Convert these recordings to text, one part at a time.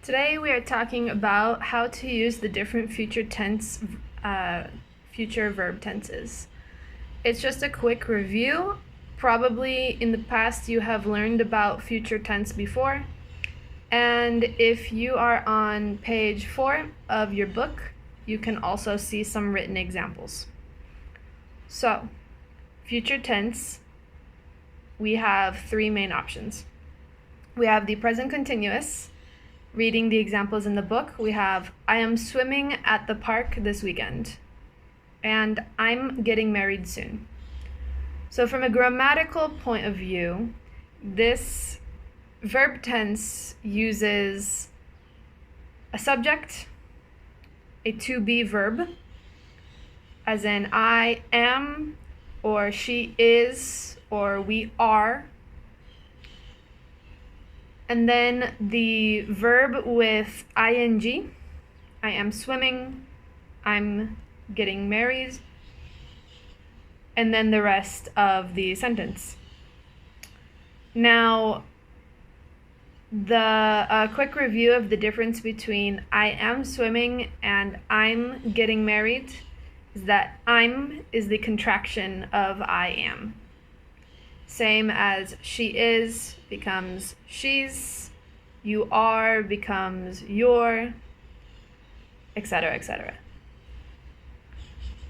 Today we are talking about how to use the different future verb tenses. It's just a quick review. Probably in the past you have learned about future tense before. And if you are on page 4 of your book, you can also see some written examples. So, future tense, we have 3 main options. We have the present continuous. Reading the examples in the book, we have I am swimming at the park this weekend, and I'm getting married soon. So from a grammatical point of view, this verb tense uses a subject, a to be verb, as in I am, or she is, or we are. And then the verb with ing, I am swimming, I'm getting married, and then the rest of the sentence. Now, a quick review of the difference between I am swimming and I'm getting married is that I'm is the contraction of I am. Same as she is becomes she's, you are becomes your, etc., etc.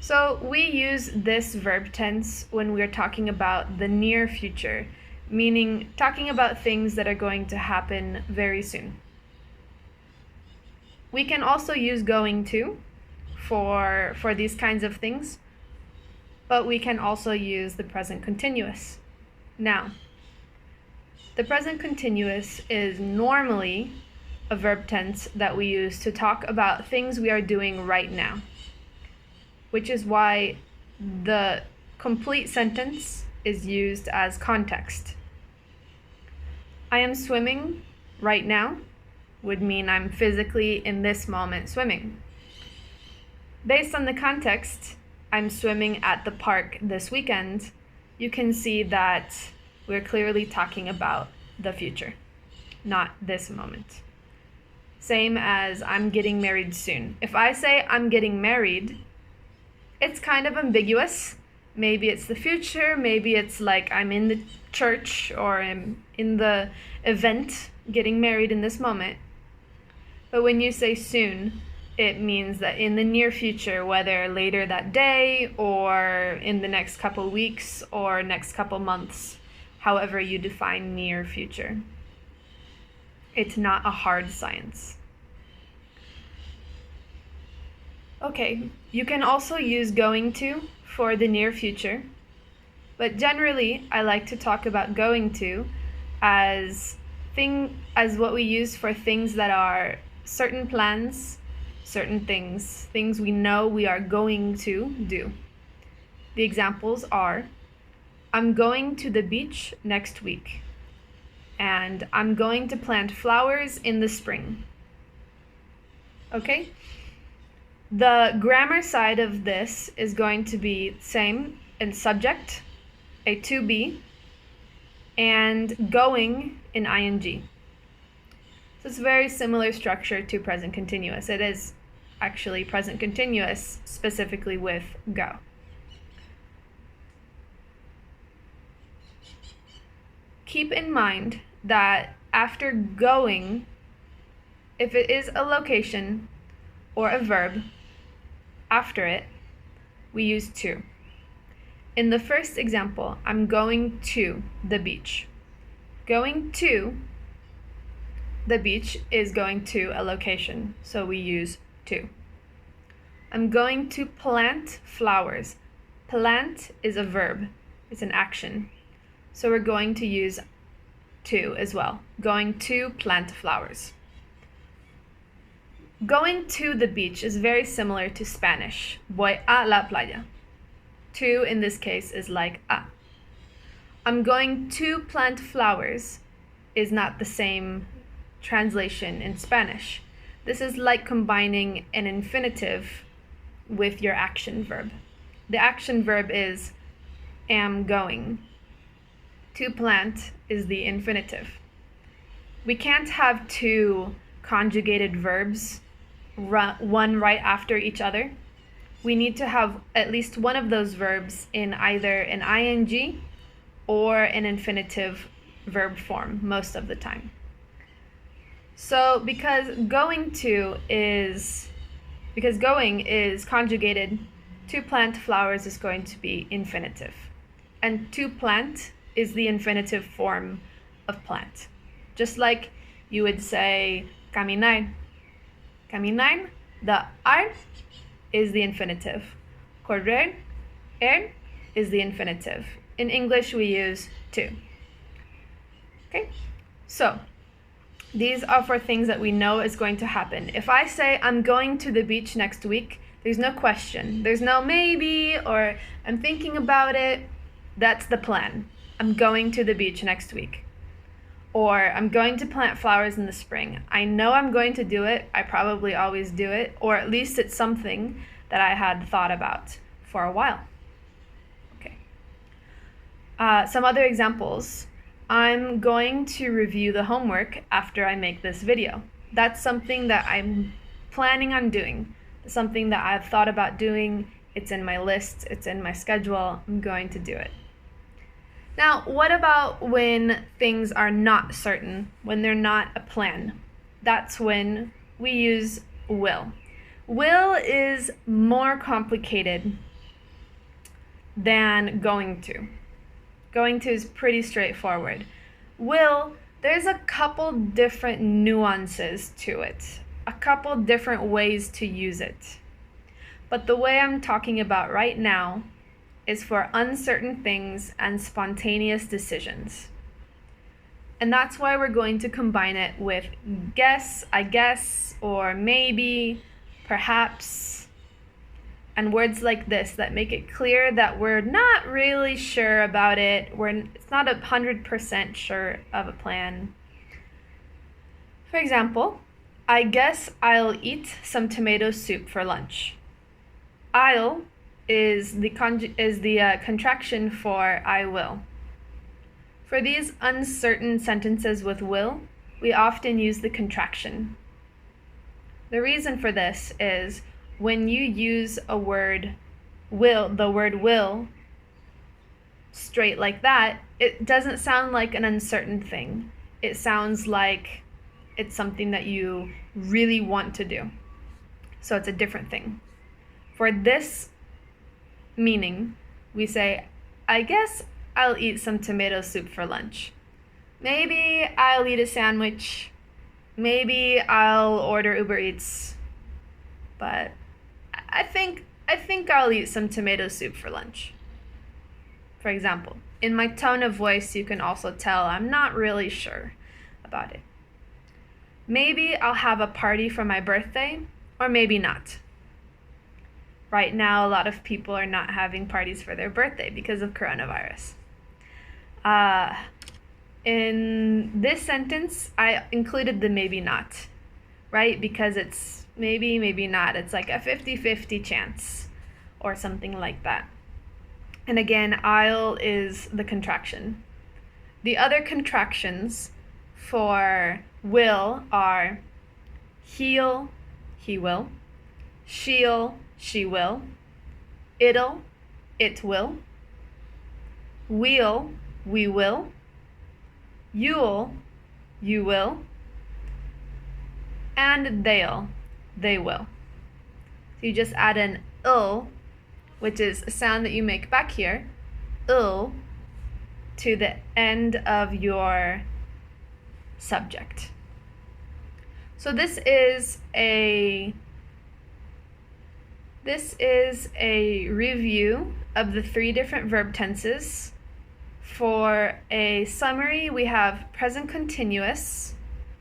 So we use this verb tense when we're talking about the near future, meaning talking about things that are going to happen very soon. We can also use going to for these kinds of things, but we can also use the present continuous. Now, the present continuous is normally a verb tense that we use to talk about things we are doing right now, which is why the complete sentence is used as context. I am swimming right now would mean I'm physically in this moment swimming. Based on the context, I'm swimming at the park this weekend, you can see that we're clearly talking about the future, not this moment. Same as I'm getting married soon. If I say I'm getting married, it's kind of ambiguous. Maybe it's the future, maybe it's like I'm in the church or I'm in the event getting married in this moment. But when you say soon, it means that in the near future, whether later that day or in the next couple weeks or next couple months, however you define near future. It's not a hard science. Okay, you can also use going to for the near future, but generally I like to talk about going to as what we use for things that are certain plans, certain things we know we are going to do. The examples are, I'm going to the beach next week, and I'm going to plant flowers in the spring. Okay? The grammar side of this is going to be same in subject, a to be, and going in ing. So it's very similar structure to present continuous. It is actually present continuous, specifically with go. Keep in mind that after going, if it is a location or a verb, after it, we use to. In the first example, I'm going to the beach. Going to the beach is going to a location, so we use to. I'm going to plant flowers. Plant is a verb, it's an action. So we're going to use to as well. Going to plant flowers. Going to the beach is very similar to Spanish. Voy a la playa. To in this case is like a. I'm going to plant flowers is not the same translation in Spanish. This is like combining an infinitive with your action verb. The action verb is am going. To plant is the infinitive. We can't have to conjugated verbs one right after each other, we need to have at least one of those verbs in either an ing or an infinitive verb form most of the time. So because going is conjugated, to plant flowers is going to be infinitive. And to plant is the infinitive form of plant. Just like you would say caminar. Caminar, the ar is the infinitive. Correr, is the infinitive. In English, we use to. Okay, so these are for things that we know is going to happen. If I say I'm going to the beach next week, there's no question. There's no maybe or I'm thinking about it. That's the plan. I'm going to the beach next week. Or I'm going to plant flowers in the spring. I know I'm going to do it. I probably always do it. Or at least it's something that I had thought about for a while. Okay. Some other examples. I'm going to review the homework after I make this video. That's something that I'm planning on doing. Something that I've thought about doing. It's in my list. It's in my schedule. I'm going to do it. Now, what about when things are not certain, when they're not a plan? That's when we use will. Will is more complicated than going to. Going to is pretty straightforward. Will, there's a couple different nuances to it, a couple different ways to use it. But the way I'm talking about right now is for uncertain things and spontaneous decisions. And that's why we're going to combine it with guess, I guess, or maybe, perhaps, and words like this that make it clear that we're not really sure about it. It's not 100% sure of a plan. For example, I guess I'll eat some tomato soup for lunch. I'll is the contraction for I will. For these uncertain sentences with will, we often use the contraction. The reason for this is when you use a word will, the word will, straight like that, it doesn't sound like an uncertain thing. It sounds like it's something that you really want to do. So it's a different thing. For this meaning, we say, I guess I'll eat some tomato soup for lunch. Maybe I'll eat a sandwich. Maybe I'll order Uber Eats. But I think I'll eat some tomato soup for lunch. For example, in my tone of voice, you can also tell I'm not really sure about it. Maybe I'll have a party for my birthday, or maybe not. Right now, a lot of people are not having parties for their birthday because of coronavirus. In this sentence, I included the maybe not, right? Because it's maybe, maybe not. It's like a 50-50 chance or something like that. And again, I'll is the contraction. The other contractions for will are he'll, he will, she'll, she will, it'll, it will, we'll, we will, you'll, you will, and they'll, they will. So you just add an "ll," which is a sound that you make back here, "ll," to the end of your subject. So this is a review of the 3 different verb tenses. For a summary, we have present continuous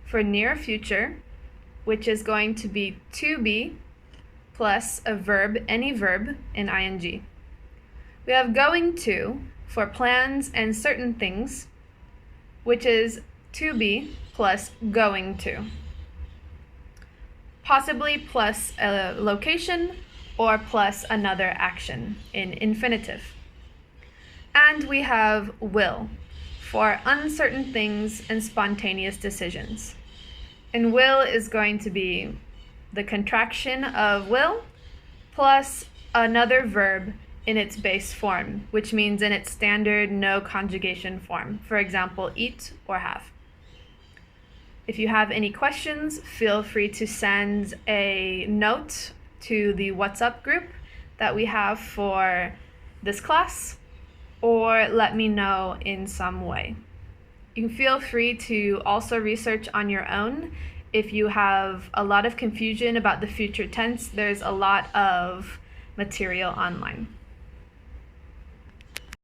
for near future, which is going to be to be plus a verb, any verb in ing. We have going to for plans and certain things, which is to be plus going to. Possibly plus a location or plus another action in infinitive. And we have will for uncertain things and spontaneous decisions. And will is going to be the contraction of will plus another verb in its base form, which means in its standard no conjugation form. For example, eat or have. If you have any questions, feel free to send a note to the WhatsApp group that we have for this class, or let me know in some way. You can feel free to also research on your own. If you have a lot of confusion about the future tense, there's a lot of material online.